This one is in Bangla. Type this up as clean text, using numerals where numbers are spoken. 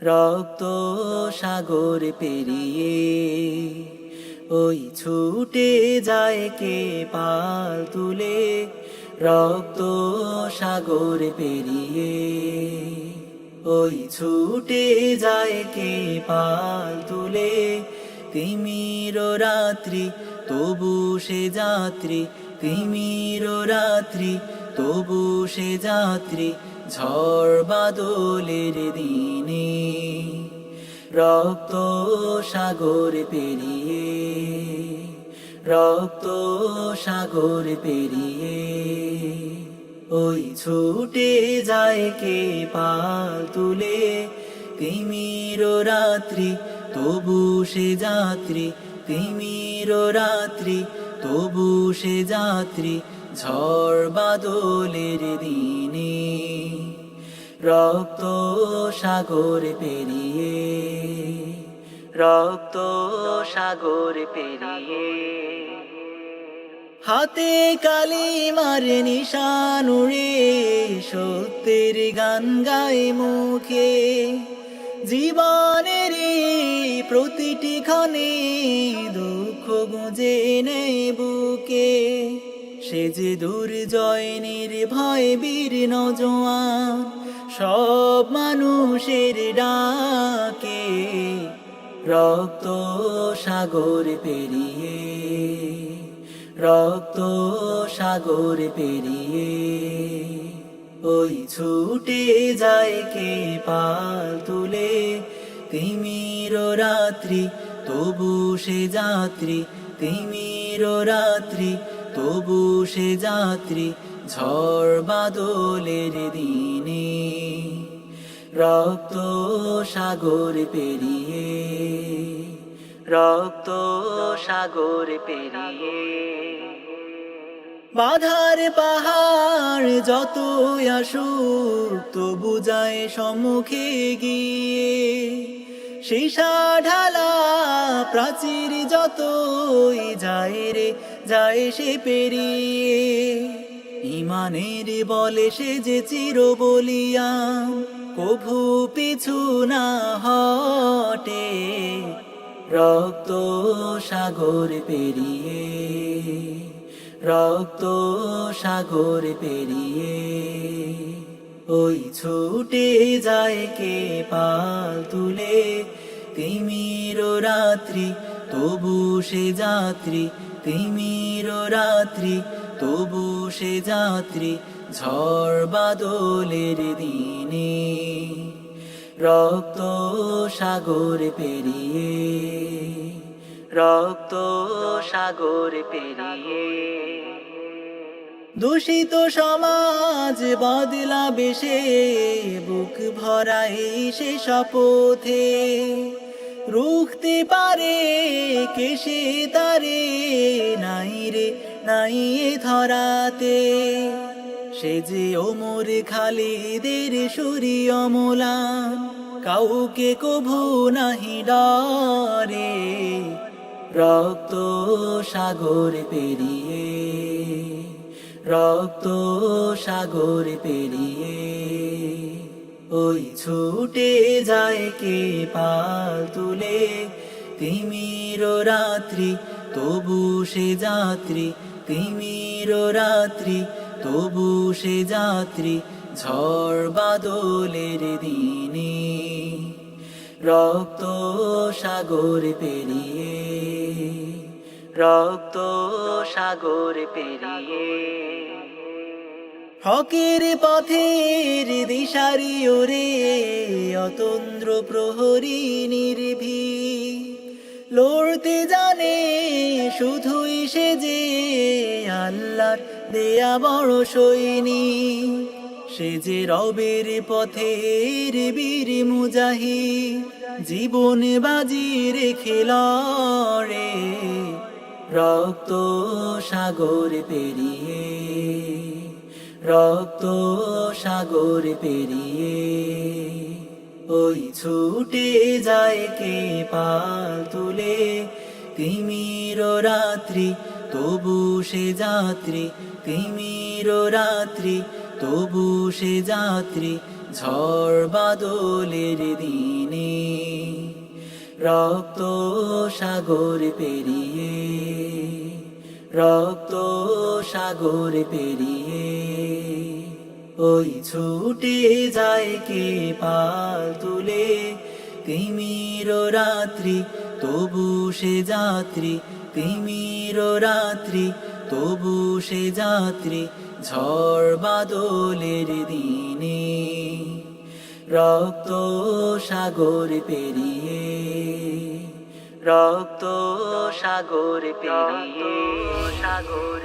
রক্ত সাগর পেরিয়ে ওই ছুটে যায় কে পাল তুলে, রক্ত সাগর পেরিয়ে ওই ছুটে যায় কে পাল তুলে। তিমির রাত্রি তবু সে যাত্রী, তিমির রাত্রি তবু সে যাত্রী, ঝড় বাদলের দিনে রক্ত সাগর পেরিয়ে, রক্ত সাগর পেরিয়ে ওই ছুটে যায় কে পাল তুলে। তিমির রাত্রি তবু সে যাত্রী, তিমির রাত্রি তবু সে যাত্রী, ঝড় বাদলের দিনে রক্ত সাগর পেরিয়ে, রক্ত সাগর পেরিয়ে। হাতে কালিমার নিশান উড়ে সত্যের গান গায় মুখে, জীবনের প্রতিটি ক্ষণে দুঃখ গুঁজে নেয় বুকে। সে যে দুর্জয় নির্ভয় বীর নওজোয়ান, সব মানুষের ডাকে রক্ত সাগর পেরিয়ে, রক্ত সাগর পেরিয়ে ওই ছুটে যায় কে পাল তুলে। তিমির রাত্রি তবু সে যাত্রী, তিমির রাত্রি তবু সে যাত্রী, ঝড় বাদলের দিনে রক্ত সাগর পেরিয়ে, রক্ত সাগর পেরিয়ে। বাধার পাহাড় যত আসুক তবু যায় সম্মুখে গিয়ে, সীসা ঢালা প্রাচীর যতই যায় রে যায় সে পেরিয়ে। ইমানের বলে সে যে চির বলিয়ান, কভু পিছু না হটে রক্ত সাগর পেরিয়ে, রক্ত সাগর পেরিয়ে ওই ছুটে যায় কে পাল তুলে। তিমির রাত্রি তবু সে যাত্রী, তিমির রাত্রি তবু সে যাত্রী, ঝড় বাদলের দিনে রক্ত সাগর পেরিয়ে, রক্ত সাগর পেরিয়ে। দূষিত সমাজ বদলাবে সে, বুক ভরাই সে শপথে, রুখতে পারে কে সে তারে, নাই রে নাই এ ধরাতে। সে যে ওমর খালিদের সুরি অমলান, কাউকে কভু নাহি ডরে রক্ত সাগর পেরিয়ে, রক্ত সাগর পেরিয়ে ওই ছুটে যায় কে পাল তুলে। তিমির রাত্রি তবু সে যাত্রী, তিমির রাত্রি তবু সে যাত্রী, ঝড় বাদলের দিনে রক্ত সাগর পেরিয়ে, রক্ত সাগর পেরিয়ে। হকের পথের দিশারি ওরে অতন্দ্র প্রহরী নির্ভীক, লড়তে জানে শুধুই সে যে আল্লাহর দেয়া বড় সৈনিক। সে যে রবের পথের বীর মুজাহিদ, জীবন বাজি রেখে লড়ে রক্ত সাগর পেরিয়ে, রক্ত সাগর পেরিয়ে ওই ছুটে যায় কে পাল তুলে। তিমির রাত্রি তবু সে যাত্রী, তিমির রাত্রি তবু সে যাত্রী, ঝড় বাদলের দিনে রক্ত সাগর পেরিয়ে, রক্ত সাগর পেরিয়ে ওই ছুটে যায় কে পাল তুলে। তিমির রাত্রি তবু সে যাত্রী, তিমির রাত্রি তবু সে যাত্রী, ঝড় বাদলের দিনে রক্ত সাগর পেরিয়ে, রক্ত সাগর পেরিয়ে, সাগর